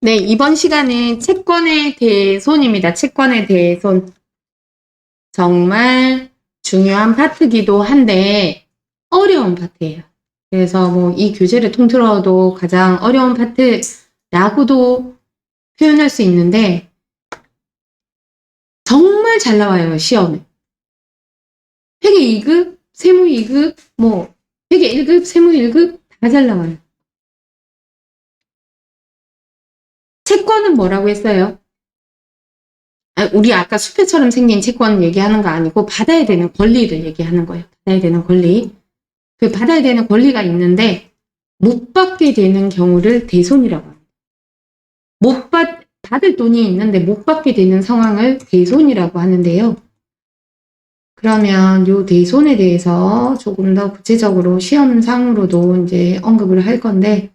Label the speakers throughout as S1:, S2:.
S1: 네, 이번 시간은 채권의 대손입니다. 채권의 대손. 정말 중요한 파트기도 한데 어려운 파트예요. 그래서 뭐 이 교재를 통틀어도 가장 어려운 파트라고도 표현할 수 있는데 정말 잘 나와요, 시험에. 회계 2급, 세무 2급, 뭐 회계 1급, 세무 1급 다 잘 나와요. 채권은 뭐라고 했어요? 우리 아까 수표처럼 생긴 채권 얘기하는 거 아니고 받아야 되는 권리를 얘기하는 거예요. 받아야 되는 권리. 그 받아야 되는 권리가 있는데 못 받게 되는 경우를 대손이라고 합니다. 받을 돈이 있는데 못 받게 되는 상황을 대손이라고 하는데요. 그러면 요 대손에 대해서 조금 더 구체적으로 시험상으로도 이제 언급을 할 건데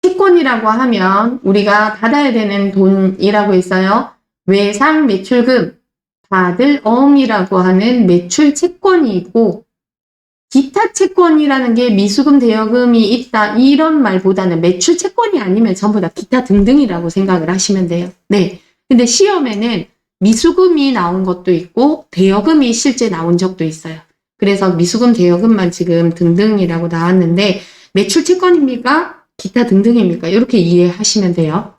S1: 채권이라고 하면 우리가 받아야 되는 돈이라고 했어요. 외상 매출금, 받을 어음이라고 하는 매출 채권이 있고 기타 채권이라는 게 미수금, 대여금이 있다 이런 말보다는 매출 채권이 아니면 전부 다 기타 등등이라고 생각을 하시면 돼요. 네. 근데 시험에는 미수금이 나온 것도 있고 대여금이 실제 나온 적도 있어요. 그래서 미수금, 대여금만 지금 등등이라고 나왔는데 매출 채권입니까? 기타 등등입니까? 이렇게 이해하시면 돼요.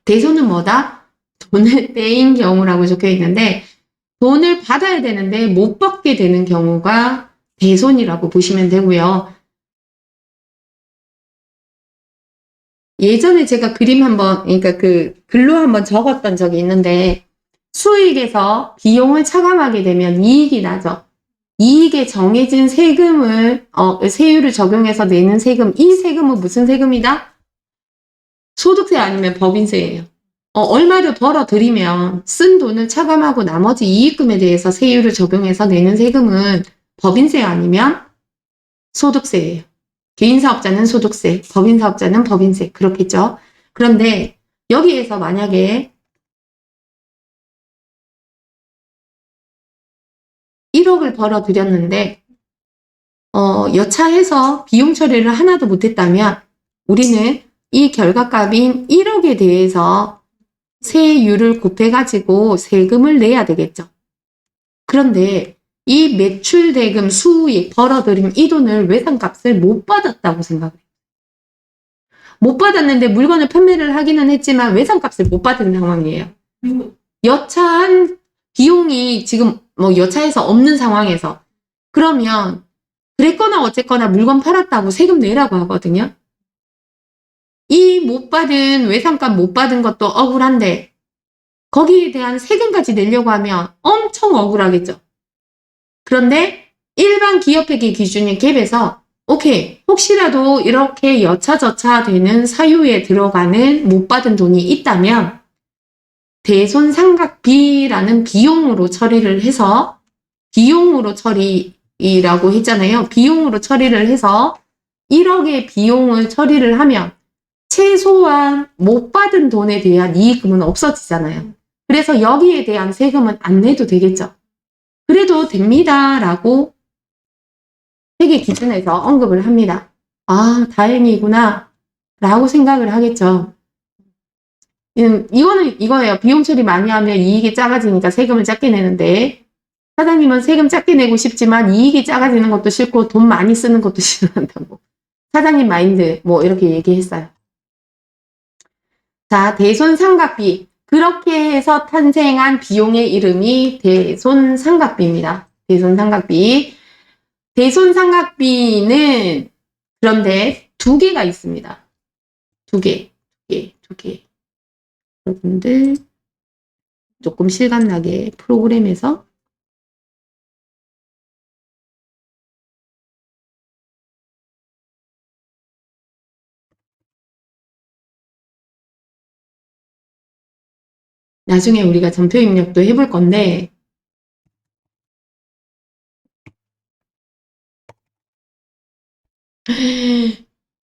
S1: 대손은 뭐다? 돈을 떼인 경우라고 적혀 있는데 돈을 받아야 되는데 못 받게 되는 경우가 대손이라고 보시면 되고요. 예전에 제가 그림 한번, 그러니까 그 글로 한번 적었던 적이 있는데 수익에서 비용을 차감하게 되면 이익이 나죠. 이익에 정해진 세금을, 세율을 적용해서 내는 세금, 이 세금은 무슨 세금이다? 소득세 아니면 법인세예요. 얼마를 벌어들이면 쓴 돈을 차감하고 나머지 이익금에 대해서 세율을 적용해서 내는 세금은 법인세 아니면 소득세예요. 개인사업자는 소득세, 법인사업자는 법인세 그렇겠죠. 그런데 여기에서 만약에 1억을 벌어들였는데 여차해서 비용 처리를 하나도 못했다면 우리는 이 결과값인 1억에 대해서 세율을 곱해가지고 세금을 내야 되겠죠. 그런데 이 매출 대금 수익 벌어들인 이 돈을 외상값을 못 받았다고 생각해요. 못 받았는데 물건을 판매를 하기는 했지만 외상값을 못 받은 상황이에요. 여차한 비용이 지금 뭐 여차해서 없는 상황에서 그러면 그랬거나 어쨌거나 물건 팔았다고 세금 내라고 하거든요. 이 못 받은 외상값 못 받은 것도 억울한데 거기에 대한 세금까지 내려고 하면 엄청 억울하겠죠. 그런데 일반 기업회계 기준인 갭에서 오케이 혹시라도 이렇게 여차저차 되는 사유에 들어가는 못 받은 돈이 있다면 대손상각비라는 비용으로 처리를 해서 비용으로 처리라고 했잖아요. 비용으로 처리를 해서 1억의 비용을 처리를 하면 최소한 못 받은 돈에 대한 이익금은 없어지잖아요. 그래서 여기에 대한 세금은 안 내도 되겠죠. 그래도 됩니다 라고 회계 기준에서 언급을 합니다. 아 다행이구나 라고 생각을 하겠죠. 이거는 이거예요. 비용 처리 많이 하면 이익이 작아지니까 세금을 작게 내는데 사장님은 세금 작게 내고 싶지만 이익이 작아지는 것도 싫고 돈 많이 쓰는 것도 싫어한다고. 사장님 마인드 뭐 이렇게 얘기했어요. 자, 대손상각비. 그렇게 해서 탄생한 비용의 이름이 대손상각비입니다. 대손상각비. 대손상각비는 그런데 두 개가 있습니다. 두 개. 여러분들 조금 실감나게 프로그램에서 나중에 우리가 전표 입력도 해볼 건데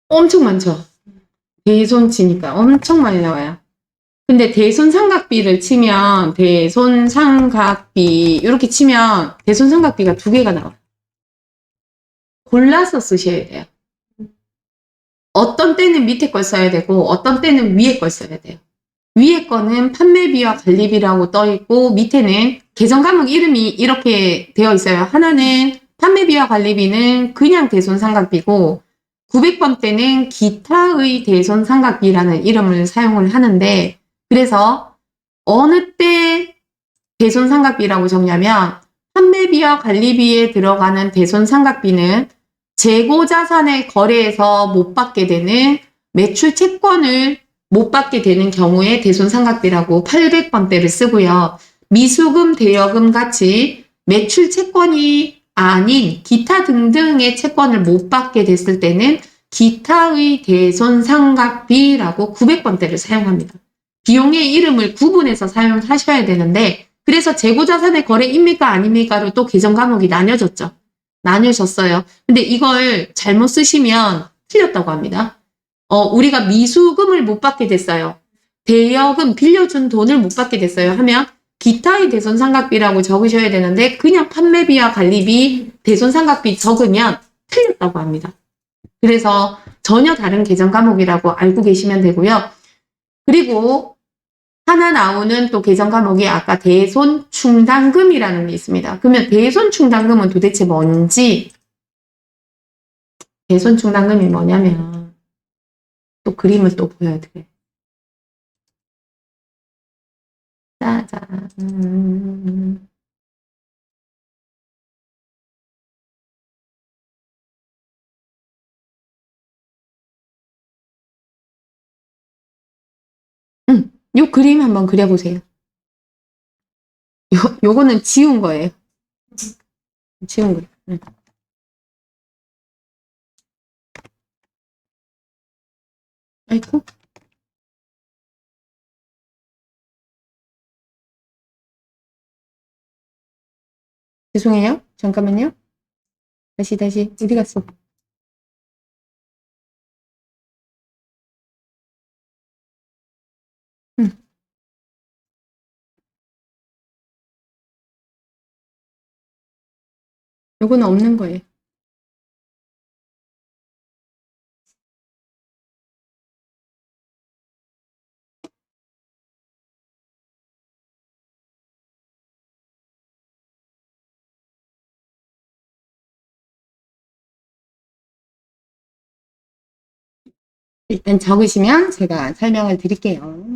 S1: 엄청 많죠. 대손 치니까 엄청 많이 나와요. 근데 대손상각비를 치면 대손상각비 이렇게 치면 대손상각비가 두 개가 나와요. 골라서 쓰셔야 돼요. 어떤 때는 밑에 걸 써야 되고 어떤 때는 위에 걸 써야 돼요. 위에 거는 판매비와 관리비라고 떠 있고 밑에는 계정 과목 이름이 이렇게 되어 있어요. 하나는 판매비와 관리비는 그냥 대손상각비고 900번 때는 기타의 대손상각비라는 이름을 사용을 하는데 그래서 어느 때 대손상각비라고 적냐면 판매비와 관리비에 들어가는 대손상각비는 재고자산의 거래에서 못 받게 되는 매출 채권을 못 받게 되는 경우에 대손상각비라고 800번대를 쓰고요. 미수금, 대여금 같이 매출 채권이 아닌 기타 등등의 채권을 못 받게 됐을 때는 기타의 대손상각비라고 900번대를 사용합니다. 비용의 이름을 구분해서 사용하셔야 되는데 그래서 재고자산의 거래입니까 아닙니까로 또 계정 과목이 나뉘어졌죠. 나뉘어졌어요. 근데 이걸 잘못 쓰시면 틀렸다고 합니다. 우리가 미수금을 못 받게 됐어요. 대여금 빌려준 돈을 못 받게 됐어요 하면 기타의 대손상각비라고 적으셔야 되는데 그냥 판매비와 관리비, 대손상각비 적으면 틀렸다고 합니다. 그래서 전혀 다른 계정 과목이라고 알고 계시면 되고요. 그리고 하나 나오는 또 계정 과목이 아까 대손충당금이라는 게 있습니다. 그러면 대손충당금은 도대체 뭔지 대손충당금이 뭐냐면 또 그림을 또 보여드려요. 짜잔. 요 그림 한번 그려보세요. 요거는 지운 거예요. 지운 거. 아이고. 죄송해요. 잠깐만요. 다시. 어디 갔어? 요거는 없는 거예요. 일단 적으시면 제가 설명을 드릴게요.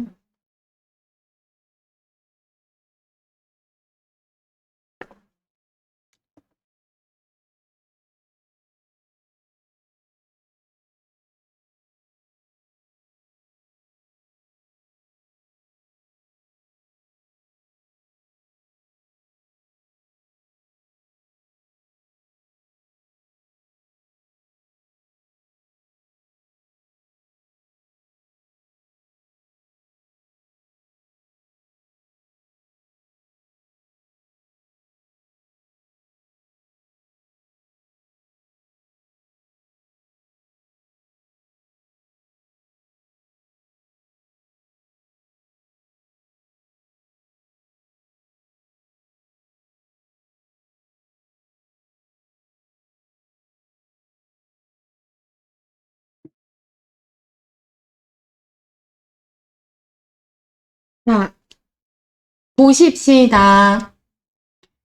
S1: 자, 보십시다.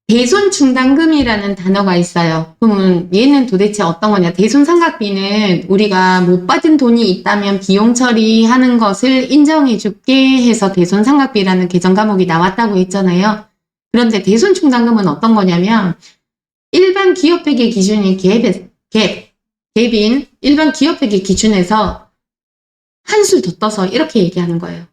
S1: 대손충당금이라는 단어가 있어요. 그러면 얘는 도대체 어떤 거냐? 대손상각비는 우리가 못 받은 돈이 있다면 비용 처리하는 것을 인정해 줄게 해서 대손상각비라는 계정 과목이 나왔다고 했잖아요. 그런데 대손충당금은 어떤 거냐면 일반 기업회계 기준이 갭인 일반 기업회계 기준에서 한술 더 떠서 이렇게 얘기하는 거예요.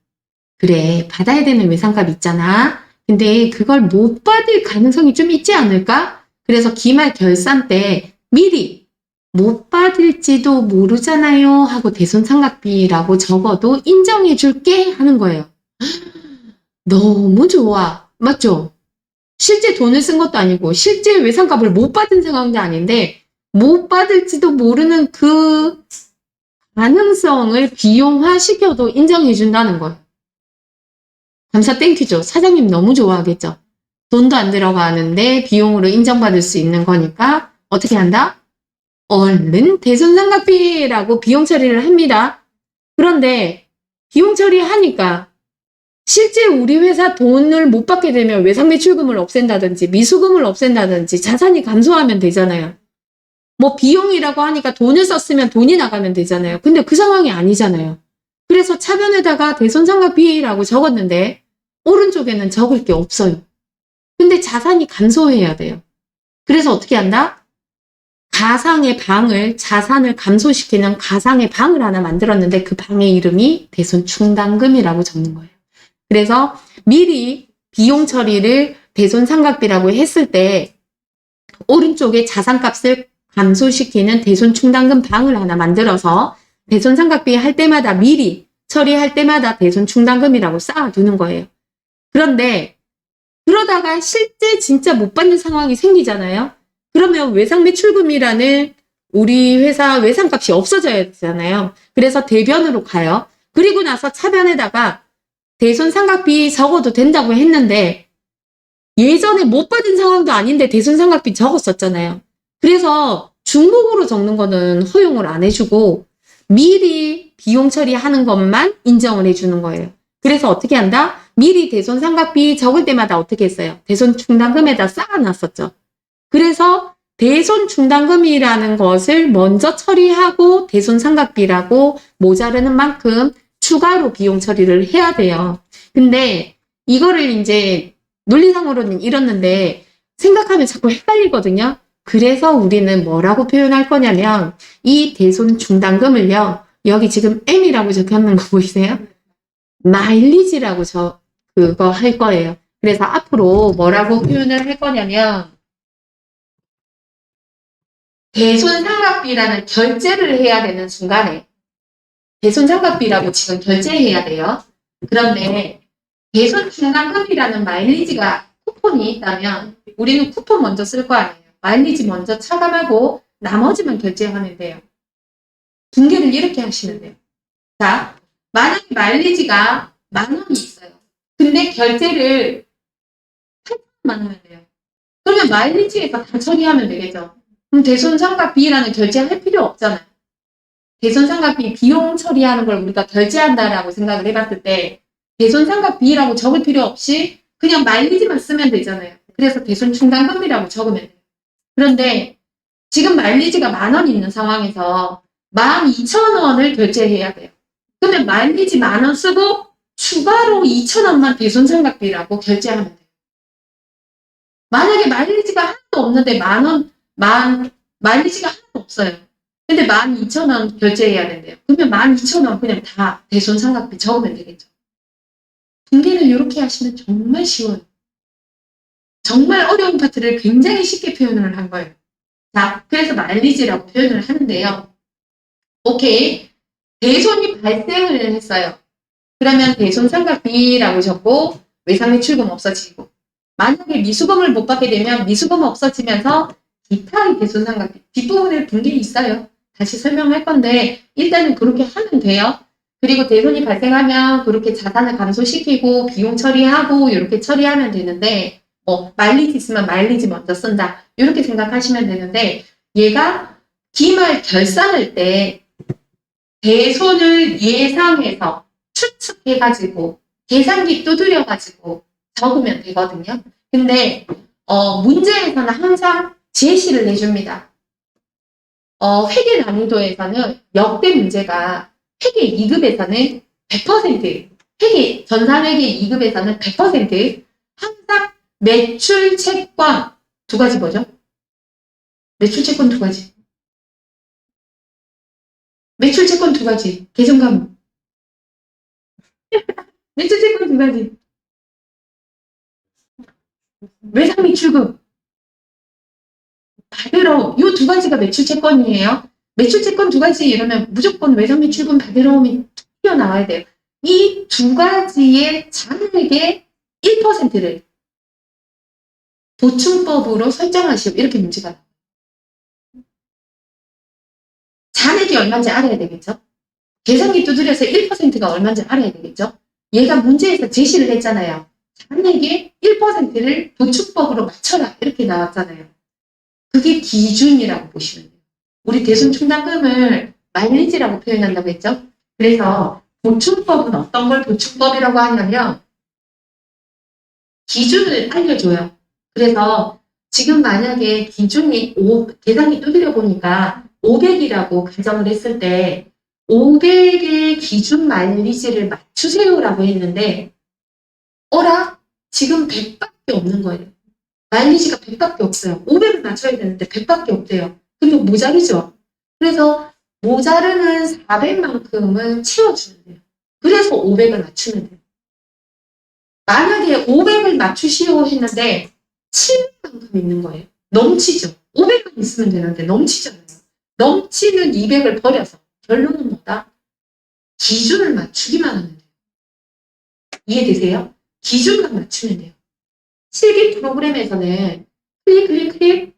S1: 그래, 받아야 되는 외상값 있잖아. 근데 그걸 못 받을 가능성이 좀 있지 않을까? 그래서 기말 결산 때 미리 못 받을지도 모르잖아요 하고 대손상각비라고 적어도 인정해 줄게 하는 거예요. 너무 좋아. 맞죠? 실제 돈을 쓴 것도 아니고 실제 외상값을 못 받은 상황도 아닌데 못 받을지도 모르는 그 가능성을 비용화시켜도 인정해 준다는 거예요. 감사 땡큐죠. 사장님 너무 좋아하겠죠. 돈도 안 들어가는데 비용으로 인정받을 수 있는 거니까 어떻게 한다? 얼른 대손삼각비라고 비용 처리를 합니다. 그런데 비용 처리하니까 실제 우리 회사 돈을 못 받게 되면 외상매출금을 없앤다든지 미수금을 없앤다든지 자산이 감소하면 되잖아요. 뭐 비용이라고 하니까 돈을 썼으면 돈이 나가면 되잖아요. 근데 그 상황이 아니잖아요. 그래서 차변에다가 대손삼각비라고 적었는데 오른쪽에는 적을 게 없어요. 근데 자산이 감소해야 돼요. 그래서 어떻게 한다? 가상의 방을, 자산을 감소시키는 가상의 방을 하나 만들었는데 그 방의 이름이 대손충당금이라고 적는 거예요. 그래서 미리 비용 처리를 대손삼각비라고 했을 때 오른쪽에 자산값을 감소시키는 대손충당금 방을 하나 만들어서 대손삼각비 할 때마다 미리 처리할 때마다 대손충당금이라고 쌓아두는 거예요. 그런데 그러다가 실제 진짜 못 받는 상황이 생기잖아요. 그러면 외상매출금이라는 우리 회사 외상값이 없어져야 되잖아요. 그래서 대변으로 가요. 그리고 나서 차변에다가 대손삼각비 적어도 된다고 했는데 예전에 못 받은 상황도 아닌데 대손삼각비 적었었잖아요. 그래서 중복으로 적는 거는 허용을 안 해주고 미리 비용 처리하는 것만 인정을 해주는 거예요. 그래서 어떻게 한다? 미리 대손삼각비 적을 때마다 어떻게 했어요? 대손충당금에다 쌓아놨었죠. 그래서 대손충당금이라는 것을 먼저 처리하고 대손삼각비라고 모자르는 만큼 추가로 비용 처리를 해야 돼요. 근데 이거를 이제 논리상으로는 이렇는데 생각하면 자꾸 헷갈리거든요. 그래서 우리는 뭐라고 표현할 거냐면 이 대손충당금을요. 여기 지금 M이라고 적혀있는 거 보이세요? 마일리지라고 그거 할 거예요. 그래서 앞으로 뭐라고 표현을 할 거냐면 대손삼각비라는 결제를 해야 되는 순간에 대손삼각비라고 지금 결제해야 돼요. 그런데 대손충당금이라는 마일리지가 쿠폰이 있다면 우리는 쿠폰 먼저 쓸 거 아니에요. 마일리지 먼저 차감하고 나머지만 결제하면 돼요. 분계를 이렇게 하시면 돼요. 자, 만약에 마일리지가 10,000원이 있어요. 근데 결제를 8,000원만 하면 돼요. 그러면 마일리지에서 다 처리하면 되겠죠. 그럼 대손삼각비라는 결제할 필요 없잖아요. 대손삼각비 비용 처리하는 걸 우리가 결제한다라고 생각을 해봤을 때 대손삼각비라고 적을 필요 없이 그냥 마일리지만 쓰면 되잖아요. 그래서 대손충당금이라고 적으면 돼요. 그런데 지금 마일리지가 10,000원 있는 상황에서 12,000원을 결제해야 돼요. 그러면 마일리지 10,000원 쓰고 추가로 2,000원만 대손삼각비라고 결제하면 돼요. 만약에 마일리지가 하나도 없는데 마일리지가 하나도 없어요. 근데 12,000원 결제해야 된대요. 그러면 12,000원 그냥 다 대손삼각비 적으면 되겠죠. 분계를 이렇게 하시면 정말 쉬워요. 정말 어려운 파트를 굉장히 쉽게 표현을 한 거예요. 자, 그래서 마일리지라고 표현을 하는데요. 오케이. 대손이 발생을 했어요. 그러면 대손삼각비라고 적고 외상매출금 없어지고 만약에 미수금을 못 받게 되면 미수금 없어지면서 기타의 대손삼각비 뒷부분에 분계이 있어요. 다시 설명할 건데 일단은 그렇게 하면 돼요. 그리고 대손이 발생하면 그렇게 자산을 감소시키고 비용 처리하고 이렇게 처리하면 되는데 뭐 마일리지 있으면 마일리지 먼저 쓴다. 이렇게 생각하시면 되는데 얘가 기말 결산할 때 대손을 예상해서 추측해가지고 계산기 두드려가지고 적으면 되거든요. 근데 문제에서는 항상 제시를 해줍니다. 회계 난이도에서는 역대 문제가 회계 2급에서는 100%, 회계 전산회계 2급에서는 100% 항상 매출 채권 두 가지 뭐죠? 매출 채권 두 가지. 매출 채권 두 가지. 계정 과목. 매출 채권 두 가지. 외상매출금. 받으러 이 두 가지가 매출 채권이에요. 매출 채권 두 가지 이러면 무조건 외상매출금 받으러 오면 튀어나와야 돼요. 이 두 가지의 잔액의 1%를 보충법으로 설정하시고 이렇게 문제가 나와요. 잔액이 얼마인지 알아야 되겠죠? 계산기 두드려서 1%가 얼마인지 알아야 되겠죠? 얘가 문제에서 제시를 했잖아요. 잔액의 1%를 보충법으로 맞춰라 이렇게 나왔잖아요. 그게 기준이라고 보시면 돼요. 우리 대손충당금을 마일리지라고 표현한다고 했죠. 그래서 보충법은 어떤 걸 보충법이라고 하냐면 기준을 알려줘요. 그래서 지금 만약에 기준이 계산기 두드려 보니까 500이라고 가정을 했을 때 500의 기준 마일리지를 맞추세요라고 했는데 어라? 지금 100밖에 없는 거예요. 마일리지가 100밖에 없어요. 500을 맞춰야 되는데 100밖에 없대요. 그러면 모자르죠. 그래서 모자르는 400만큼은 채워주면 돼요. 그래서 500을 맞추면 돼요. 만약에 500을 맞추시오 했는데 700만큼 있는 거예요. 넘치죠. 500만 있으면 되는데 넘치잖아요. 넘치는 200을 버려서 결론은 뭐다? 기준을 맞추기만 하면 돼요. 이해되세요? 기준만 맞추면 돼요. 실기 프로그램에서는 클릭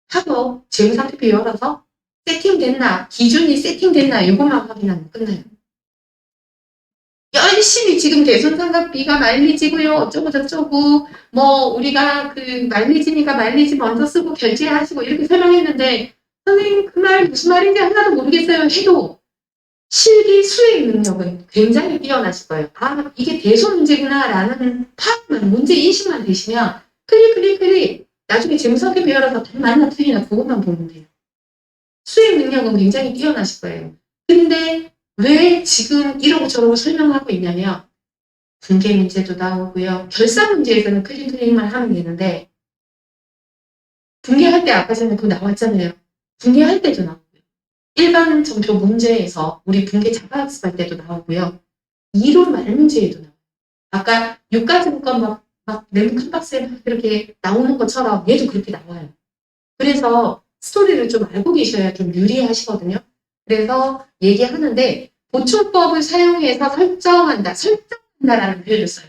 S1: 하고 재무상태표 열어서 세팅됐나, 기준이 세팅됐나 이것만 확인하면 끝나요. 열심히 지금 대손상각비가 마일리지고요. 어쩌고 저쩌고 뭐 우리가 그 마일리지니까 마일리지 먼저 쓰고 결제하시고 이렇게 설명했는데 선생님 그 말 무슨 말인지 하나도 모르겠어요 해도 실기 수행 능력은 굉장히 뛰어나실 거예요. 아 이게 대손 문제구나 라는 파악만 문제 인식만 되시면 클릭 나중에 재무상태표 열어서 다 맞나 틀리나 그것만 보면 돼요. 수행 능력은 굉장히 뛰어나실 거예요. 근데 왜 지금 이러고 저러고 설명하고 있냐면 분계 문제도 나오고요. 결산 문제에서는 클릭만 하면 되는데 분계할 때 아까 전에 그거 나왔잖아요. 분계할 때도 나오고요. 일반 정표 문제에서 우리 분계 자가학습할 때도 나오고요. 이론 말 문제에도 나와요. 아까 유가증권 막 네모 큰 박스에 막 이렇게 나오는 것처럼 얘도 그렇게 나와요. 그래서 스토리를 좀 알고 계셔야 좀 유리하시거든요. 그래서 얘기하는데 보충법을 사용해서 설정한다라는 표현을 써요.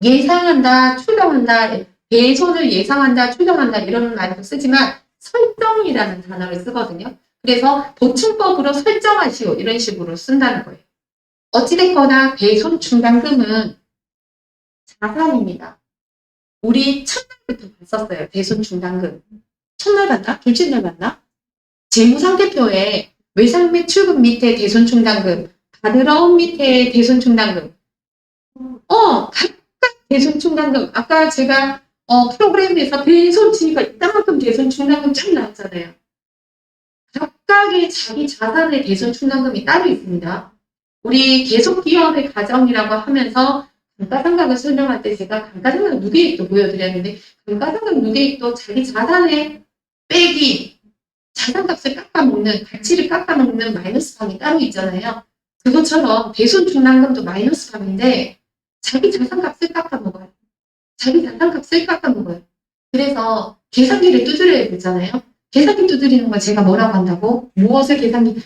S1: 예상한다, 추정한다, 대손을 예상한다, 추정한다 이런 말도 쓰지만 설정이라는 단어를 쓰거든요. 그래서 보충법으로 설정하시오 이런 식으로 쓴다는 거예요. 어찌됐거나 대손 충당금은 자산입니다. 우리 첫날부터 봤었어요. 대손 충당금. 첫날 봤나? 둘째 날 봤나? 재무상태표에 외상 및 출금 밑에 대손충당금, 가드러움 밑에 대손충당금. 각각 대손충당금. 아까 제가 프로그램에서 대손치가 이따만큼 대손충당금 쫙 나왔잖아요. 각각의 자기 자산의 대손충당금이 따로 있습니다. 우리 계속기업의 가정이라고 하면서 감가상각을 설명할 때 제가 감가상각 누계익도 보여드렸는데 감가상각 누계익도 자기 자산의 빼기 자산값을 깎아먹는, 가치를 깎아먹는 마이너스 방이 따로 있잖아요. 그것처럼 대손충당금도 마이너스 방인데 자기 자산값을 깎아먹어요. 자기 자산값을 깎아먹어요. 그래서 계산기를 두드려야 되잖아요. 계산기 두드리는 걸 제가 뭐라고 한다고? 무엇을 계산기?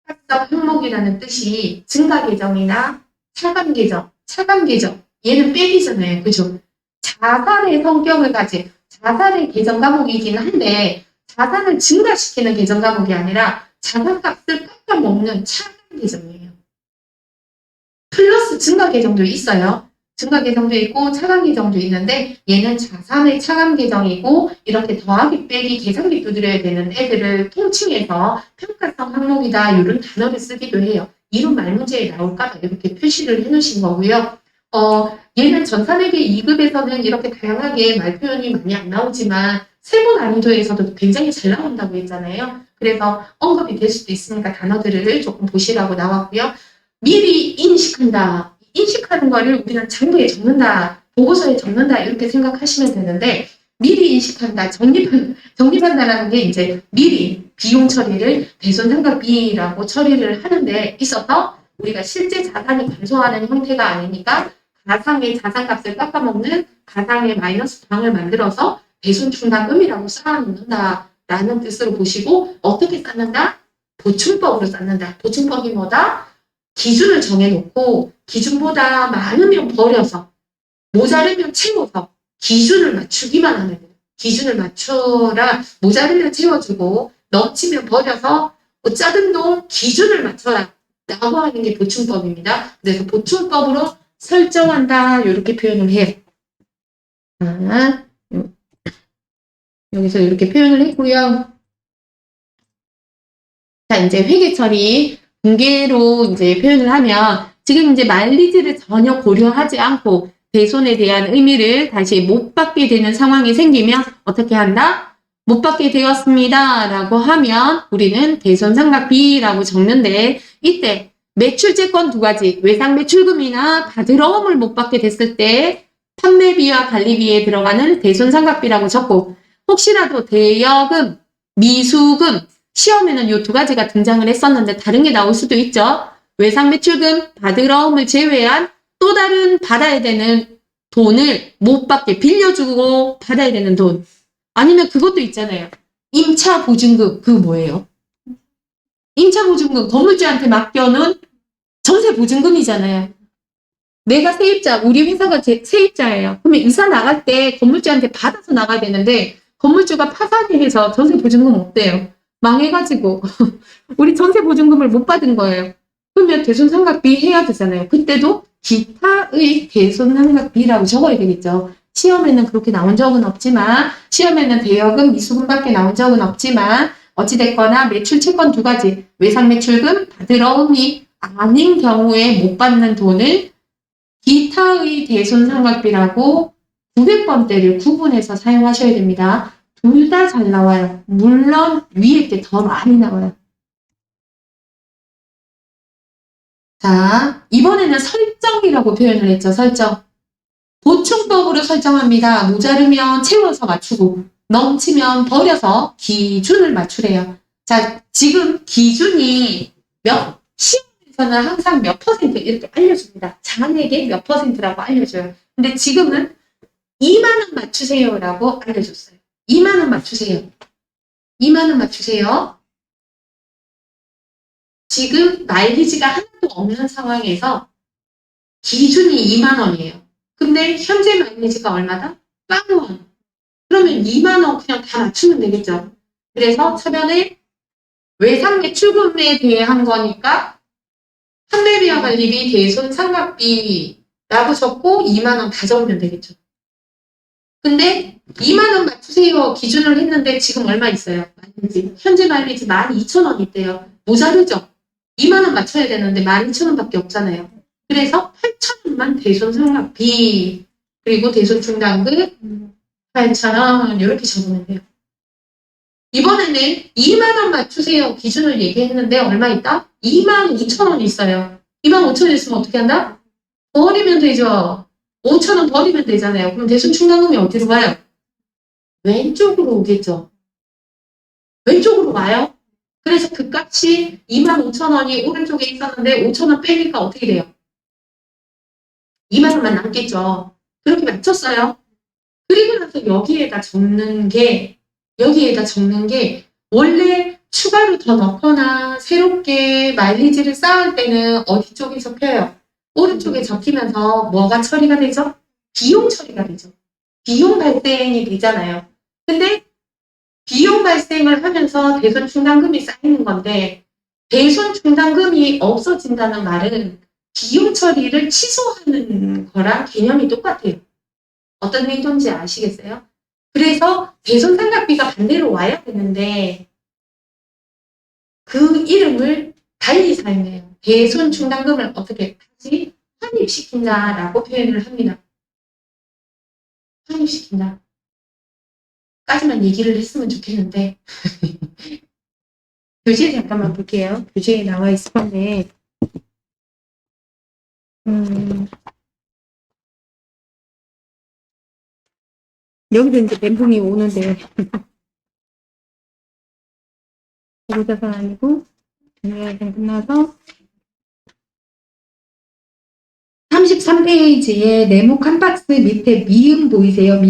S1: 합석 항목이라는 뜻이 증가계정이나 차감계정, 차감계정 얘는 빼기잖아요. 그죠? 자산의 성격을 가진 자산의 계정 과목이긴 한데 자산을 증가시키는 계정 과목이 아니라 자산값을 깎아먹는 차감 계정이에요. 플러스 증가 계정도 있어요. 증가 계정도 있고 차감 계정도 있는데 얘는 자산의 차감 계정이고 이렇게 더하기 빼기 계산기 두드려야 되는 애들을 통칭해서 평가성 항목이다 이런 단어를 쓰기도 해요. 이런 말 문제에 나올까 이렇게 표시를 해놓으신 거고요. 얘는 전산회계 2급에서는 이렇게 다양하게 말 표현이 많이 안 나오지만 세부 난이도에서도 굉장히 잘 나온다고 했잖아요. 그래서 언급이 될 수도 있으니까 단어들을 조금 보시라고 나왔고요. 미리 인식한다. 인식하는 거를 우리는 장부에 적는다. 보고서에 적는다. 이렇게 생각하시면 되는데 미리 인식한다. 적립한다라는 게 이제 미리 비용 처리를 대손상각비라고 처리를 하는데 있어서 우리가 실제 자산이 감소하는 형태가 아니니까 가상의 자산값을 깎아먹는 가상의 마이너스 방을 만들어서 대손충당금이라고 쌓아놓는다라는 뜻으로 보시고 어떻게 쌓는다? 보충법으로 쌓는다. 보충법이 뭐다? 기준을 정해놓고 기준보다 많으면 버려서 모자르면 채워서 기준을 맞추기만 하는 거예요. 기준을 맞춰라. 모자르면 채워주고 넘치면 버려서 짜든 놈 기준을 맞춰라. 라고 하는 게 보충법입니다. 그래서 보충법으로 설정한다. 이렇게 표현을 해요. 여기서 이렇게 표현을 했고요. 자, 이제 회계 처리 분계로 이제 표현을 하면 지금 이제 마일리지를 전혀 고려하지 않고 대손에 대한 의미를 다시 못 받게 되는 상황이 생기면 어떻게 한다? 못 받게 되었습니다. 라고 하면 우리는 대손상각비라고 적는데 이때 매출채권 두 가지, 외상 매출금이나 받으러움을 못 받게 됐을 때 판매비와 관리비에 들어가는 대손상각비라고 적고 혹시라도 대여금, 미수금, 시험에는 이 두 가지가 등장을 했었는데 다른 게 나올 수도 있죠. 외상 매출금, 받으러움을 제외한 또 다른 받아야 되는 돈을 못 받게 빌려주고 받아야 되는 돈. 아니면 그것도 있잖아요. 임차 보증금, 그거 뭐예요? 임차 보증금, 건물주한테 맡겨놓은 전세 보증금이잖아요. 내가 세입자, 우리 회사가 세입자예요. 그러면 이사 나갈 때 건물주한테 받아서 나가야 되는데 건물주가 파산이 해서 전세 보증금 없대요. 망해가지고 우리 전세 보증금을 못 받은 거예요. 그러면 대손상각비 해야 되잖아요. 그때도 기타의 대손상각비라고 적어야 되겠죠. 시험에는 그렇게 나온 적은 없지만 시험에는 대여금, 미수금밖에 나온 적은 없지만 어찌됐거나 매출 채권 두 가지 외상 매출금, 받으러움이 아닌 경우에 못 받는 돈을 기타의 대손상각비라고 900번대를 구분해서 사용하셔야 됩니다. 둘 다 잘 나와요. 물론 위에 게 더 많이 나와요. 자, 이번에는 설정이라고 표현을 했죠. 설정. 보충법으로 설정합니다. 모자르면 채워서 맞추고 넘치면 버려서 기준을 맞추래요. 자, 지금 기준이 시험에서는 항상 몇 퍼센트 이렇게 알려줍니다. 잔액의 몇 퍼센트라고 알려줘요. 근데 지금은 2만 원 맞추세요라고 알려줬어요. 2만 원 맞추세요. 2만 원 맞추세요. 지금 마일리지가 하나도 없는 상황에서 기준이 2만 원이에요. 근데 현재 마일리지가 얼마다? 0원. 그러면 2만 원 그냥 다 맞추면 되겠죠. 그래서 서면에 외상 매출금에 대한 거니까 판매비와 관리비, 대손 상각비라고 적고 2만 원 다 적으면 되겠죠. 근데 2만 원 맞추세요 기준을 했는데 지금 얼마 있어요? 마일리지. 현재 마일리지 12,000원 있대요. 모자르죠? 2만 원 맞춰야 되는데 12,000원밖에 없잖아요. 그래서 8,000원만 대손 상각비 그리고 대손 충당금 8,000원 이렇게 적으면 돼요. 이번에는 2만 원 맞추세요 기준을 얘기했는데 얼마 있다? 25,000원 있어요. 25,000원 있으면 어떻게 한다? 버리면 되죠. 5,000원 버리면 되잖아요. 그럼 대손 충당금이 어디로 가요? 왼쪽으로 오겠죠. 왼쪽으로 와요. 그래서 그 값이 25,000원이 오른쪽에 있었는데 5,000원 빼니까 어떻게 돼요? 2만 원만 남겠죠. 그렇게 맞췄어요. 그리고 나서 여기에다 적는 게 원래 추가로 더 넣거나 새롭게 마일리지를 쌓을 때는 어디 쪽에 적혀요? 오른쪽에 적히면서 뭐가 처리가 되죠? 비용 처리가 되죠. 비용 발생이 되잖아요. 근데 비용 발생을 하면서 대손 충당금이 쌓이는 건데 대손 충당금이 없어진다는 말은 비용 처리를 취소하는 거랑 개념이 똑같아요. 어떤 의도인지 아시겠어요? 그래서 대손 상각비가 반대로 와야 되는데 그 이름을 달리 사용해요. 대손 충당금을 어떻게 다시 환입시킨다라고 표현을 합니다. 환입시킨다. 까지만 얘기를 했으면 좋겠는데 교재 잠깐만 볼게요. 교재에 나와 있을 건데 여기도 이제 멘붕이 오는데 보고자가 아니고 중요하게 끝나서 33페이지에 네모 칸박스 밑에 미음 보이세요?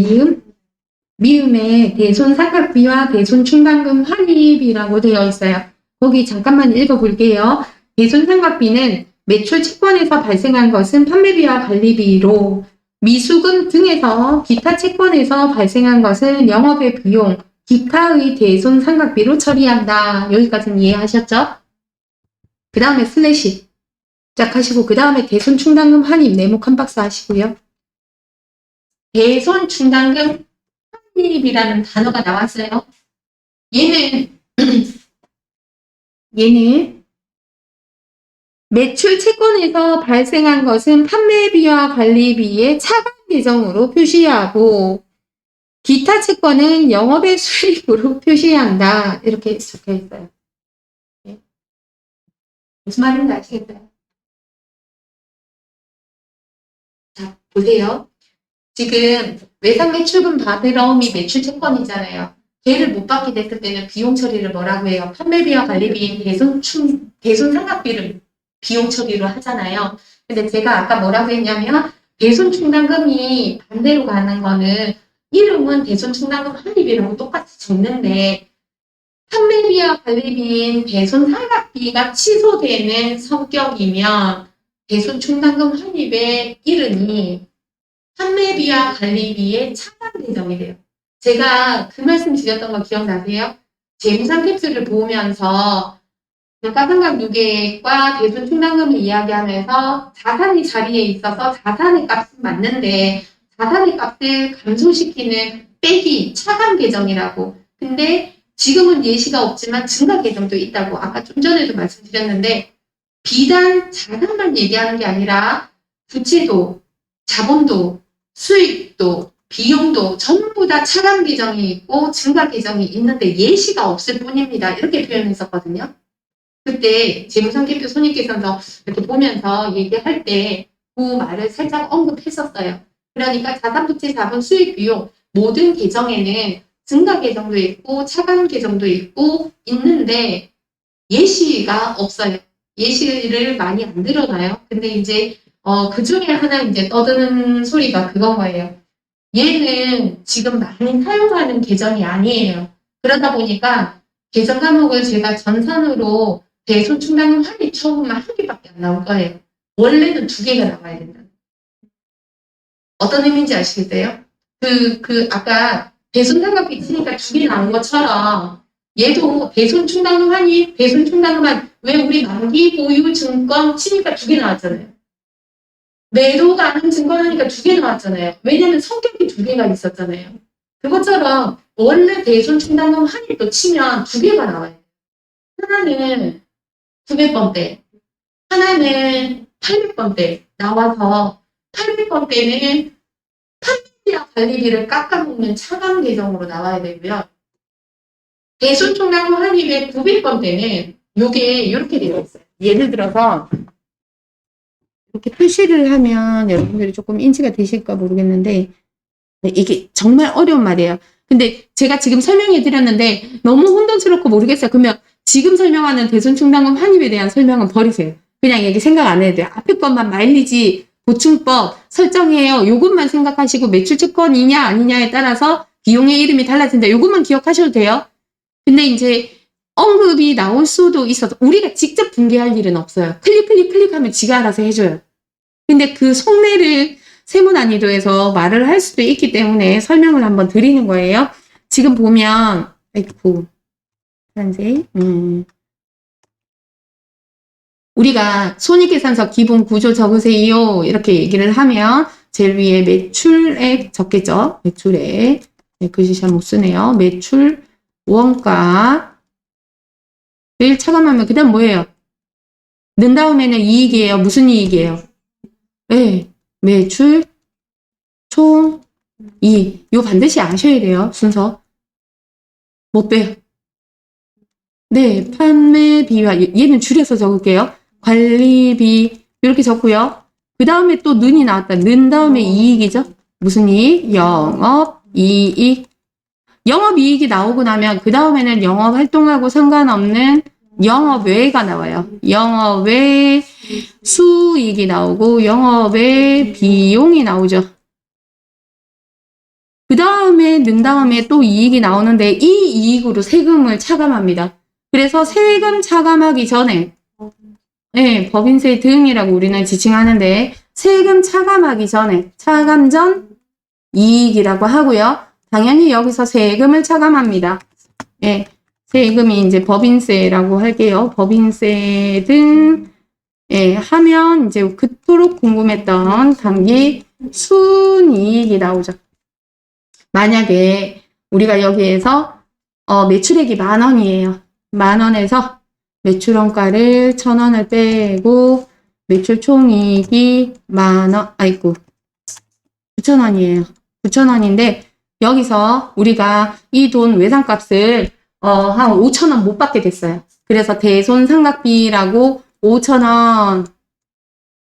S1: 미음에 대손 상각비와 대손 충당금 환입이라고 되어 있어요. 거기 잠깐만 읽어볼게요. 대손 상각비는 매출 채권에서 발생한 것은 판매비와 관리비로 미수금 등에서 기타 채권에서 발생한 것은 영업의 비용, 기타의 대손 상각비로 처리한다. 여기까지는 이해하셨죠? 그 다음에 슬래시 시작하시고 그 다음에 대손 충당금 환입 네모 칸박스 하시고요. 대손 충당금 환입이라는 단어가 나왔어요. 얘는 얘는 매출 채권에서 발생한 것은 판매비와 관리비의 차감 계정으로 표시하고 기타 채권은 영업의 수익으로 표시한다. 이렇게 적혀 있어요. 네. 무슨 말인지 아시겠어요? 자, 보세요. 지금 외상 매출금 받으러 미 매출 채권이잖아요. 걔를 못 받게 됐을 때는 비용 처리를 뭐라고 해요? 판매비와 관리비인 대손 상각비를 비용 처리로 하잖아요. 근데 제가 아까 뭐라고 했냐면 대손 충당금이 반대로 가는 거는 이름은 대손 충당금 환입이라고 똑같이 적는데 판매비와 관리비인 대손 상각비가 취소되는 성격이면 대손 충당금 환입의 이름이 판매비와 관리비의 차감 계정이 돼요. 제가 그 말씀 드렸던 거 기억나세요? 재무상 캡슐을 보면서 가상각 유계액과 대손 충당금을 이야기하면서 자산이 자리에 있어서 자산의 값은 맞는데 자산의 값을 감소시키는 빼기 차감 계정이라고. 근데 지금은 예시가 없지만 증가 계정도 있다고 아까 좀 전에도 말씀드렸는데 비단 자산만 얘기하는 게 아니라 부채도 자본도 수익도 비용도 전부 다 차감 계정이 있고 증가 계정이 있는데 예시가 없을 뿐입니다. 이렇게 표현했었거든요. 그때 재무상계표 손익계산서 이렇게 보면서 얘기할 때 그 말을 살짝 언급했었어요. 그러니까 자산부채 자본 수익 비용 모든 계정에는 증가 계정도 있고 차감 계정도 있고 있는데 예시가 없어요. 예시를 많이 안 들어놔요. 근데 이제 그 중에 하나 이제 떠드는 소리가 그건 거예요. 얘는 지금 많이 사용하는 계정이 아니에요. 그러다 보니까 계정 과목을 제가 전산으로 대손 충당금 환입 처음만 한 개밖에 안 나올 거예요. 원래는 두 개가 나와야 된다. 어떤 의미인지 아시겠어요? 아까 대손 상각비 치니까 두 개 나온 것처럼 얘도 대손 충당금 환입, 대손 충당금 환입. 왜 우리 만기 보유 증권 치니까 두 개 나왔잖아요. 매도 가능 증권 하니까 두 개 나왔잖아요. 왜냐면 성격이 두 개가 있었잖아요. 그것처럼 원래 대손 충당금 환입도 치면 두 개가 나와요. 하나는 900번대, 하나는 800번대 나와서 800번대는 판매비와 관리비를 깎아먹는 차감 계정으로 나와야 되고요. 대손 충당금 환입의 900번대는 요게 이렇게 되어 있어요. 예를 들어서 이렇게 표시를 하면 여러분들이 조금 인지가 되실까 모르겠는데 이게 정말 어려운 말이에요. 근데 제가 지금 설명해 드렸는데 너무 혼돈스럽고 모르겠어요. 그러면 지금 설명하는 대손 충당금 환입에 대한 설명은 버리세요. 그냥 얘기 생각 안 해도 돼요. 앞에 것만 마일리지 보충법 설정해요. 요것만 생각하시고 매출채권이냐 아니냐에 따라서 비용의 이름이 달라진다. 요것만 기억하셔도 돼요. 근데 이제 언급이 나올 수도 있어서 우리가 직접 분개할 일은 없어요. 클릭하면 지가 알아서 해줘요. 근데 그 속내를 세무난이도에서 말을 할 수도 있기 때문에 설명을 한번 드리는 거예요. 지금 보면 아이고 현재 우리가 손익계산서 기본 구조 적으세요 이렇게 얘기를 하면 제일 위에 매출액 적겠죠. 매출액 글씨 잘 못 쓰네요. 매출 원가를 차감하면 그 다음 뭐예요? 넣은 다음에는 이익이에요. 무슨 이익이에요? 네, 매출 총 이익. 이거 반드시 아셔야 돼요. 순서. 못 빼요. 네, 판매비와 얘는 줄여서 적을게요. 관리비 이렇게 적고요. 그 다음에 또 는이 나왔다. 는 다음에 이익이죠. 무슨 이익? 영업이익. 영업이익이 나오고 나면 그 다음에는 영업활동하고 상관없는 영업외가 나와요. 영업외 수익이 나오고 영업외 비용이 나오죠. 그 다음에 는 다음에 또 이익이 나오는데 이 이익으로 세금을 차감합니다. 그래서 세금 차감하기 전에 네, 법인세 등이라고 우리는 지칭하는데 세금 차감하기 전에 차감 전 이익이라고 하고요. 당연히 여기서 세금을 차감합니다. 예, 세금이 이제 법인세라고 할게요. 법인세 등 예, 하면 이제 그토록 궁금했던 단기 순이익이 나오죠. 만약에 우리가 여기에서 매출액이 10,000원이에요. 10,000원에서 매출원가를 1,000원을 빼고 매출 총이익이 10,000원, 아이고 9,000원이에요. 9,000원인데 여기서 우리가 이 돈 외상값을 한 5,000원 못 받게 됐어요. 그래서 대손상각비라고 5,000원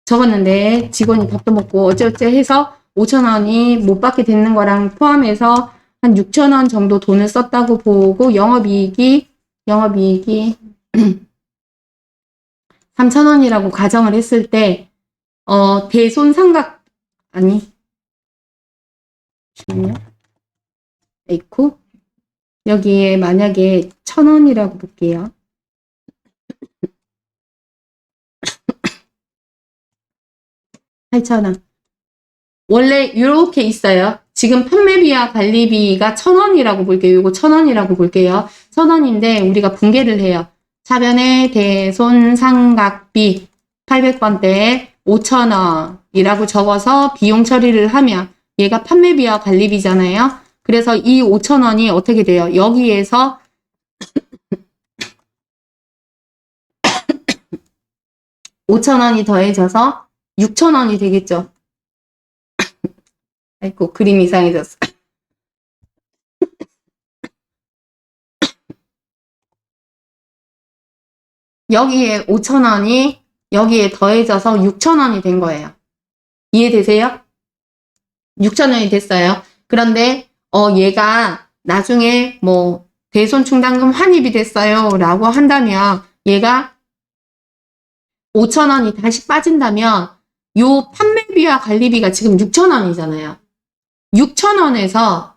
S1: 적었는데 직원이 밥도 먹고 어쩌어쩌 해서 5,000원이 못 받게 되는 거랑 포함해서 한 6,000원 정도 돈을 썼다고 보고 영업이익이 3,000원이라고 가정을 했을 때 대손상각 아니 잠시만요. 에이코 여기에 만약에 1,000원이라고 볼게요. 8,000원. 원래 이렇게 있어요. 지금 판매비와 관리비가 1,000원이라고 볼게요. 이거 1,000원이라고 볼게요. 1,000원인데 우리가 분개를 해요. 차변의 대손상각비 800번대 5,000원이라고 적어서 비용 처리를 하면 얘가 판매비와 관리비잖아요. 그래서 이 5,000원이 어떻게 돼요? 여기에서 5,000원이 더해져서 6,000원이 되겠죠. 아이고 그림 이상해졌어. 여기에 5,000원이 여기에 더해져서 6,000원이 된 거예요. 이해되세요? 6,000원이 됐어요. 그런데 얘가 나중에 뭐 대손충당금 환입이 됐어요 라고 한다면 얘가 5,000원이 다시 빠진다면 요 판매비와 관리비가 지금 6,000원이잖아요. 6,000원에서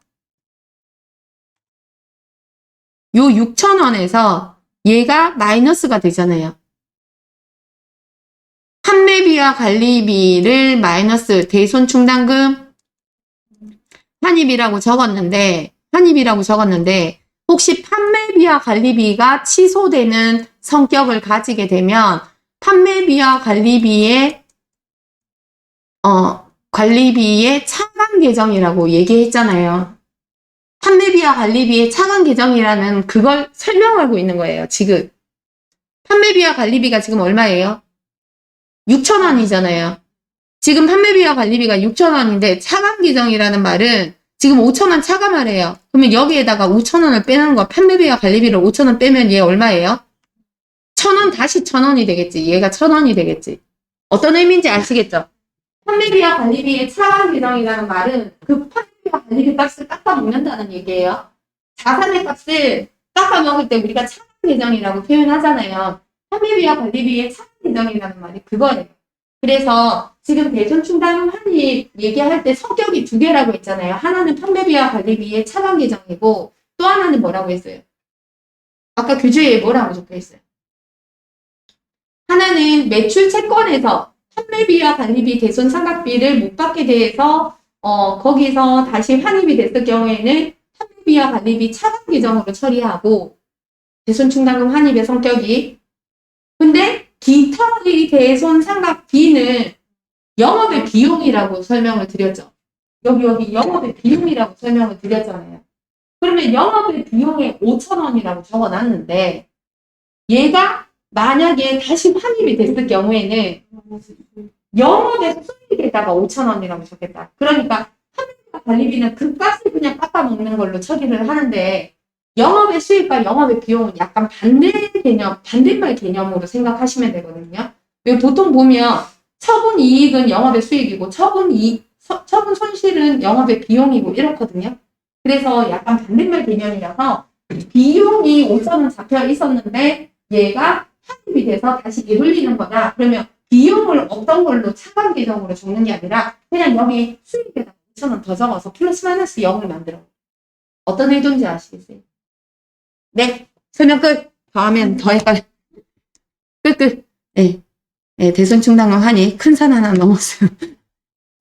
S1: 요 6,000원에서 얘가 마이너스가 되잖아요. 판매비와 관리비를 마이너스 대손충당금 환입이라고 적었는데 혹시 판매비와 관리비가 취소되는 성격을 가지게 되면 판매비와 관리비의 차감 계정이라고 얘기했잖아요. 판매비와 관리비의 차감 계정이라는 그걸 설명하고 있는 거예요. 지금 판매비와 관리비가 지금 얼마예요? 6,000원이잖아요. 지금 판매비와 관리비가 6,000원인데 차감 계정이라는 말은 지금 5,000원 차감하래요. 그러면 여기에다가 5,000원을 빼는 거, 판매비와 관리비를 5,000원 빼면 얘 얼마예요? 1,000원 다시 1,000원이 되겠지. 얘가 1,000원이 되겠지. 어떤 의미인지 아시겠죠? 판매비와 관리비의 차감 계정이라는 말은 그 판매비와 관리비 값을 깎아먹는다는 얘기예요. 자산의 값을 깎아먹을 때 우리가 차감 계정이라고 표현하잖아요. 판매비와 관리비의 차감 계정이라는 말이 그거예요. 그래서 지금 대손충당금 환입 얘기할 때 성격이 두 개라고 했잖아요. 하나는 판매비와 관리비의 차감 계정이고 또 하나는 뭐라고 했어요? 아까 교재에 뭐라고 적혀있어요? 하나는 매출 채권에서 판매비와 관리비 대손상각비를 못 받게 돼서 거기서 다시 환입이 됐을 경우에는 판매비와 관리비 차감 계정으로 처리하고 대손충당금 환입의 성격이 근데 기타의 대손상각비는 영업의 비용이라고 설명을 드렸죠. 여기 영업의 비용이라고 설명을 드렸잖아요. 그러면 영업의 비용에 5,000원이라고 적어놨는데 얘가 만약에 다시 환입이 됐을 경우에는 영업의 수익에다가 5,000원이라고 적겠다. 그러니까 판매비와 관리비는 그 값을 그냥 깎아먹는 걸로 처리를 하는데 영업의 수익과 영업의 비용은 약간 반대말 개념으로 생각하시면 되거든요. 보통 보면 처분 이익은 영업의 수익이고 처분 손실은 영업의 비용이고 이렇거든요. 그래서 약간 반대말 개념이라서 비용이 5,000원 잡혀 있었는데 얘가 환입이 돼서 다시 되돌리는 거다. 그러면 비용을 어떤 걸로 차감 계정으로 적는 게 아니라 그냥 여기 수익에다 5,000원 더 적어서 플러스 마이너스 0을 만들어. 어떤 의도인지 아시겠어요? 네, 설명 끝. 더하면 더 헷갈려. 끝. 네, 대손충당금 환입 큰 산 하나 넘었어요.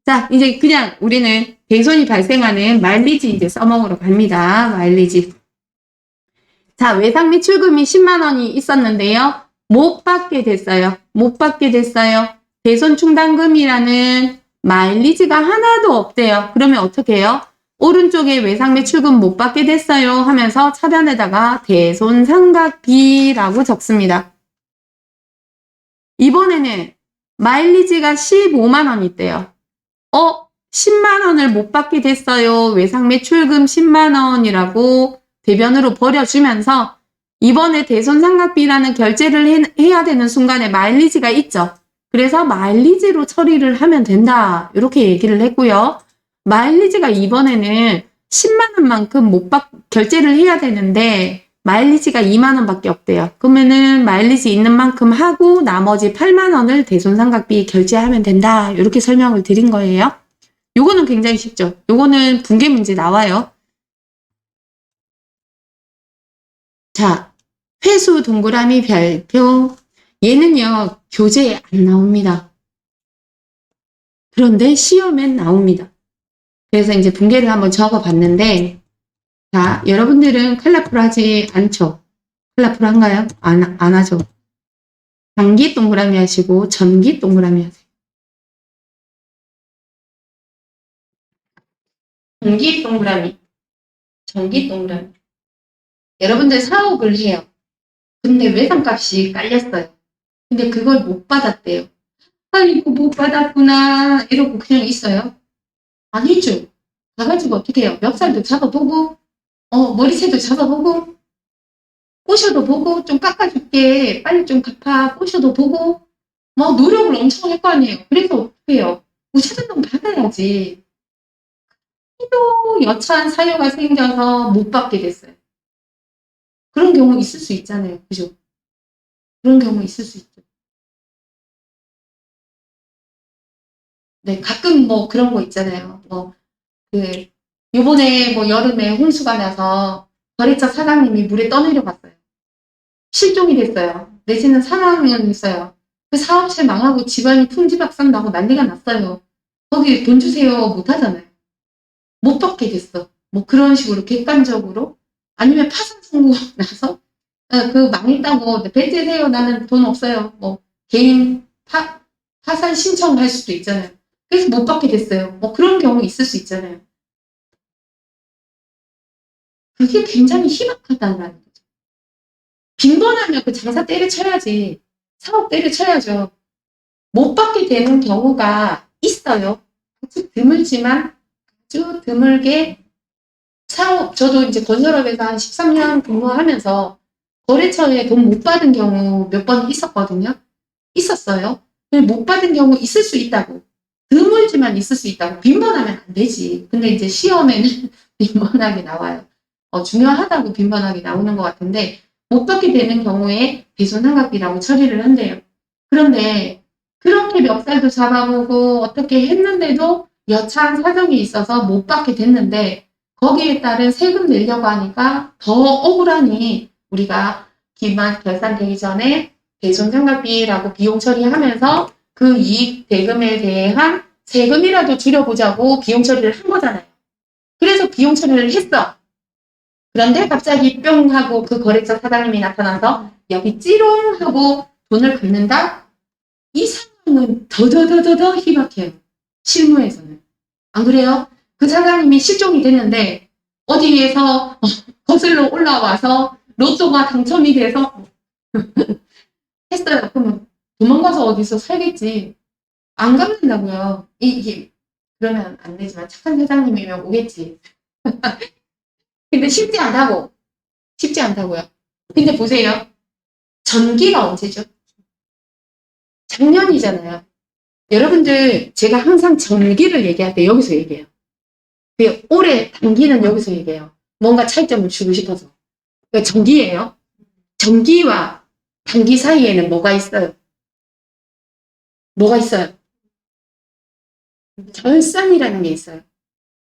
S1: 자, 이제 그냥 우리는 대손이 발생하는 마일리지 이제 써먹으러 갑니다. 마일리지. 자, 외상 매출금이 10만 원이 있었는데요. 못 받게 됐어요. 대손충당금이라는 마일리지가 하나도 없대요. 그러면 어떻게 해요? 오른쪽에 외상 매출금 못 받게 됐어요 하면서 차변에다가 대손상각비라고 적습니다. 이번에는 마일리지가 15만 원 있대요. 10만 원을 못 받게 됐어요. 외상 매출금 10만 원이라고 대변으로 버려주면서 이번에 대손상각비라는 결제를 해야 되는 순간에 마일리지가 있죠. 그래서 마일리지로 처리를 하면 된다. 이렇게 얘기를 했고요. 마일리지가 이번에는 10만 원만큼 결제를 해야 되는데 마일리지가 2만 원밖에 없대요. 그러면은 마일리지 있는 만큼 하고 나머지 8만 원을 대손상각비에 결제하면 된다. 이렇게 설명을 드린 거예요. 요거는 굉장히 쉽죠. 요거는 분계 문제 나와요. 자, 회수 동그라미 별표. 얘는요, 교재에 안 나옵니다. 그런데 시험엔 나옵니다. 그래서 이제 분계를 한번 적어 봤는데, 자, 여러분들은 컬러풀 하지 않죠? 컬러풀 한가요? 안 하죠. 단기 동그라미 하시고, 전기 동그라미 하세요. 단기 동그라미, 전기 동그라미. 여러분들 사업을 해요. 근데 외상값이 깔렸어요. 근데 그걸 못 받았대요. 아이고 못 받았구나 이러고 그냥 있어요. 아니죠. 가가지고 어떻게 해요? 멱살도 잡아보고 머리채도 잡아보고 꼬셔도 보고 좀 깎아줄게 빨리 좀 갚아 꼬셔도 보고 뭐 노력을 엄청 할 거 아니에요. 그래서 어떻게 해요? 우차전동 받아야지. 또 여차한 사유가 생겨서 못 받게 됐어요. 그런 경우 있을 수 있잖아요. 그죠? 그런 경우 있을 수 있죠. 네, 가끔 뭐 그런 거 있잖아요. 요번에 뭐 여름에 홍수가 나서 거래처 사장님이 물에 떠내려갔어요. 실종이 됐어요. 내지는 사망을 했어요. 그 사업체 망하고 집안이 풍지박산 나고 난리가 났어요. 거기 돈 주세요 못 하잖아요. 못 받게 됐어. 뭐 그런 식으로 객관적으로 아니면 파산 선고 나서 그 망했다고 배째세요 나는 돈 없어요. 뭐 개인 파산 신청할 수도 있잖아요. 그래서 못 받게 됐어요. 뭐 그런 경우 있을 수 있잖아요. 그게 굉장히 희박하다는 거죠. 빈번하면 그 장사 때려쳐야지. 사업 때려쳐야죠. 못 받게 되는 경우가 있어요. 아주 드물지만 아주 드물게 저도 이제 건설업에서 한 13년 근무하면서 거래처에 돈 못 받은 경우 몇 번 있었거든요. 있었어요. 못 받은 경우 있을 수 있다고. 드물지만 있을 수 있다고. 빈번하면 안 되지. 근데 이제 시험에는 빈번하게 나와요. 중요하다고 빈번하게 나오는 것 같은데 못 받게 되는 경우에 대손상각비라고 처리를 한대요. 그런데 그렇게 멱살도 잡아보고 어떻게 했는데도 여차한 사정이 있어서 못 받게 됐는데 거기에 따른 세금 내려고 하니까 더 억울하니 우리가 기말 결산되기 전에 대손상각비라고 비용 처리하면서 그 이익 대금에 대한 세금이라도 줄여보자고 비용 처리를 한 거잖아요. 그래서 비용 처리를 했어. 그런데 갑자기 뿅 하고 그 거래처 사장님이 나타나서 여기 찌롱 하고 돈을 갚는다? 이 상황은 더더더더더 희박해요. 실무에서는. 안 그래요? 그 사장님이 실종이 됐는데 어디에서 거슬러 올라와서 로또가 당첨이 돼서 했어요. 그러면 도망가서 어디서 살겠지. 안 갚는다고요. 이게 그러면 안 되지만 착한 사장님이면 오겠지. 근데 쉽지 않다고. 쉽지 않다고요. 근데 보세요. 전기가 언제죠? 작년이잖아요. 여러분들 제가 항상 전기를 얘기할 때 여기서 얘기해요. 올해 단기는 여기서 얘기해요. 뭔가 차이점을 주고 싶어서. 그러니까 전기예요. 전기와 단기 사이에는 뭐가 있어요? 뭐가 있어요? 결산이라는 게 있어요.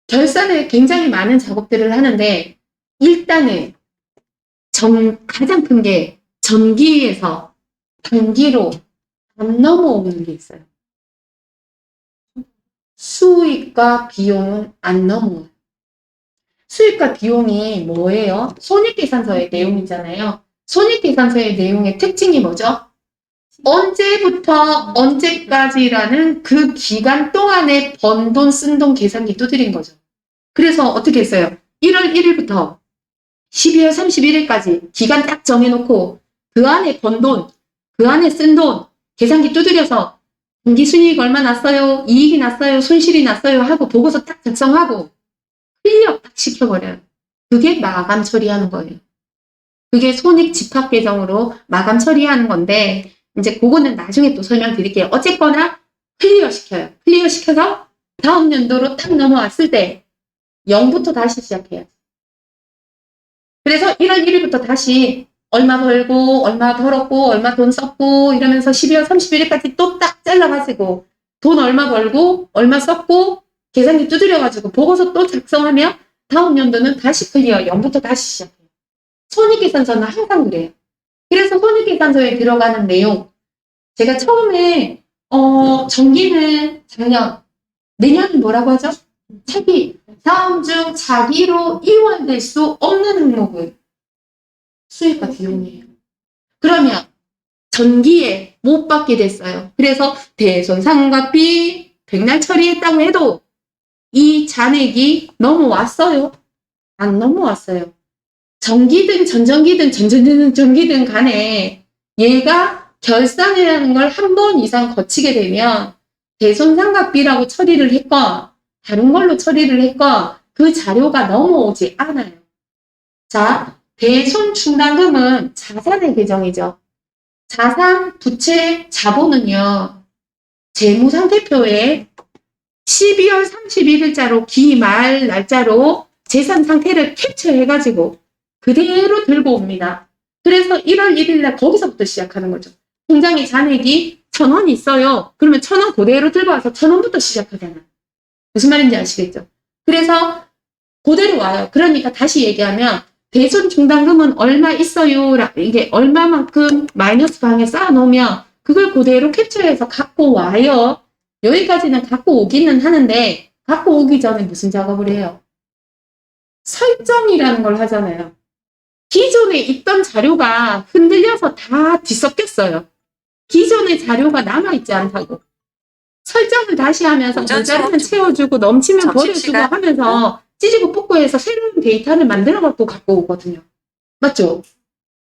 S1: 결산에 굉장히 많은 작업들을 하는데 일단은 가장 큰 게 전기에서 단기로 안 넘어오는 게 있어요. 수익과 비용은 안 넘어와요. 수익과 비용이 뭐예요? 손익계산서의 내용이잖아요. 손익계산서의 내용의 특징이 뭐죠? 언제부터 언제까지라는 그 기간 동안에 번 돈, 쓴 돈 계산기 두드린 거죠. 그래서 어떻게 했어요? 1월 1일부터 12월 31일까지 기간 딱 정해놓고 그 안에 번 돈, 그 안에 쓴 돈 계산기 두드려서 분기순이익 얼마 났어요? 이익이 났어요? 손실이 났어요? 하고 보고서 딱 작성하고 클리어 딱 시켜버려요. 그게 마감 처리하는 거예요. 그게 손익 집합 계정으로 마감 처리하는 건데 이제 그거는 나중에 또 설명드릴게요. 어쨌거나 클리어 시켜요. 클리어 시켜서 다음 연도로 딱 넘어왔을 때 0부터 다시 시작해요. 그래서 1월 1일부터 다시 얼마 벌고 얼마 벌었고 얼마 돈 썼고 이러면서 12월 31일까지 또 딱 잘라가지고 돈 얼마 벌고 얼마 썼고 계산기 두드려가지고 보고서 또 작성하면 다음 연도는 다시 클리어 0부터 다시 시작해요. 손익계산서는 항상 그래요. 그래서 손익계산서에 들어가는 내용 제가 처음에 정기는 작년 내년은 뭐라고 하죠? 차기 다음 중 자기로 이월될 수 없는 항목은 수익과 비용이에요. 그러면 전기에 못 받게 됐어요. 그래서 대손상각비 백날 처리했다고 해도 이 잔액이 넘어왔어요? 안 넘어왔어요. 전기든 전전기든 전전기든 간에 얘가 결산이라는 걸 한 번 이상 거치게 되면 대손상각비라고 처리를 했건 다른 걸로 처리를 했건 그 자료가 넘어오지 않아요. 자, 대손충당금은 자산의 계정이죠. 자산, 부채, 자본은요. 재무상태표에 12월 31일자로 기말 날짜로 재산 상태를 캡처해가지고 그대로 들고 옵니다. 그래서 1월 1일날 거기서부터 시작하는 거죠. 통장에 잔액이 1,000원 있어요. 그러면 1,000원 그대로 들고 와서 1,000원부터 시작하잖아. 무슨 말인지 아시겠죠? 그래서 그대로 와요. 그러니까 다시 얘기하면 대손충당금은 얼마 있어요. 이게 얼마만큼 마이너스 방에 쌓아놓으면 그걸 그대로 캡처해서 갖고 와요. 여기까지는 갖고 오기는 하는데 갖고 오기 전에 무슨 작업을 해요? 설정이라는 걸 하잖아요. 기존에 있던 자료가 흔들려서 다 뒤섞였어요. 기존의 자료가 남아있지 않다고. 설정을 다시 하면서 모자르면 채워주고 넘치면 버려주고 하면서 찌지고 뽑고 해서 새로운 데이터를 만들어 갖고 오거든요. 맞죠?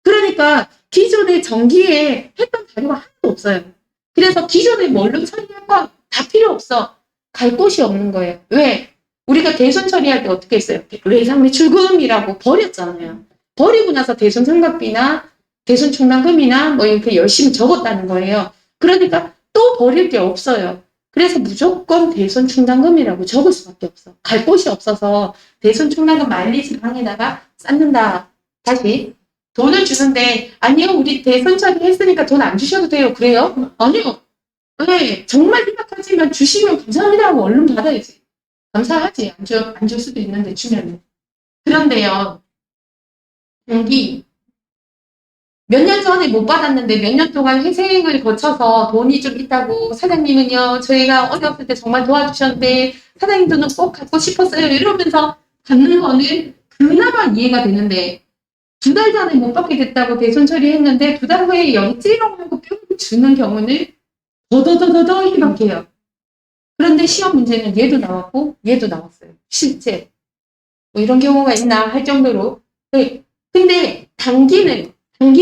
S1: 그러니까 기존의 전기에 했던 자료가 하나도 없어요. 그래서 기존에 뭘로 처리할 건 다 필요 없어. 갈 곳이 없는 거예요. 왜? 우리가 대손 처리할 때 어떻게 했어요? 외상 매출금이라고 버렸잖아요. 버리고 나서 대손상각비나 대손충당금이나 뭐 이렇게 열심히 적었다는 거예요. 그러니까 또 버릴 게 없어요. 그래서 무조건 대손충당금이라고 적을 수밖에 없어. 갈 곳이 없어서 대손충당금 마일리지 방에다가 쌓는다. 다시 돈을 주는데 아니요 우리 대손 처리했으니까 돈 안 주셔도 돼요. 그래요? 아니요. 네, 정말 희박하지만 주시면 감사합니다 하고 얼른 받아야지. 감사하지. 안 줄 수도 있는데 주면은. 그런데요. 여기 몇 년 전에 못 받았는데 몇 년 동안 회생을 거쳐서 돈이 좀 있다고 사장님은요 저희가 어려웠을 때 정말 도와주셨는데 사장님 돈은 꼭 갖고 싶었어요 이러면서 받는 거는 그나마 이해가 되는데 2달 전에 못 받게 됐다고 대손 처리했는데 2달 후에 영지라고 하고 뿅 주는 경우는 더더더더 희박해요. 그런데 시험 문제는 얘도 나왔고 얘도 나왔어요. 실제 뭐 이런 경우가 있나 할 정도로. 네. 근데 단기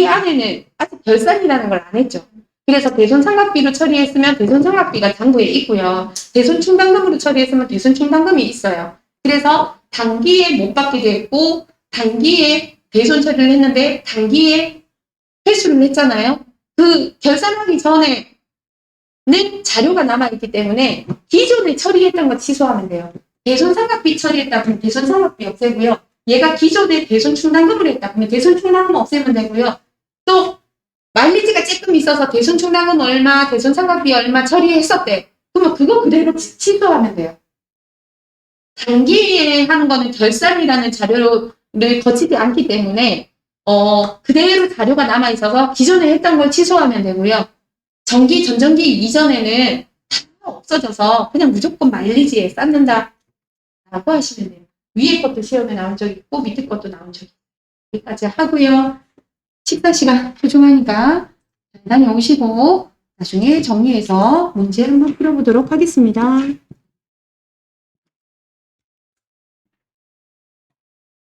S1: 안에는 아직 결산이라는 걸 안 했죠. 그래서 대손상각비로 처리했으면 대손상각비가 잔고에 있고요. 대손충당금으로 처리했으면 대손충당금이 있어요. 그래서 단기에 못 받게 됐고 단기에 대손 처리를 했는데 단기에 회수를 했잖아요. 그 결산하기 전에는 자료가 남아있기 때문에 기존에 처리했던 거 취소하면 돼요. 대손상각비 처리했다 그러면 대손상각비 없애고요. 얘가 기존에 대손충당금을 했다 그러면 대손충당금 없애면 되고요. 또 마일리지가 조금 있어서 대손충당금 얼마, 대손상각비 얼마 처리했었대. 그러면 그거 그대로 취소하면 돼요. 단기에 하는 거는 결산이라는 자료를 거치지 않기 때문에 그대로 자료가 남아 있어서 기존에 했던 걸 취소하면 되고요. 전전기 이전에는 다 없어져서 그냥 무조건 마일리지에 쌓는다 라고 하시면 돼요. 위에 것도 시험에 나온 적이 있고 밑에 것도 나온 적이 있고 여기까지 하고요. 식사 시간 소중하니까 다녀오시고 나중에 정리해서 문제 한번 풀어보도록 하겠습니다.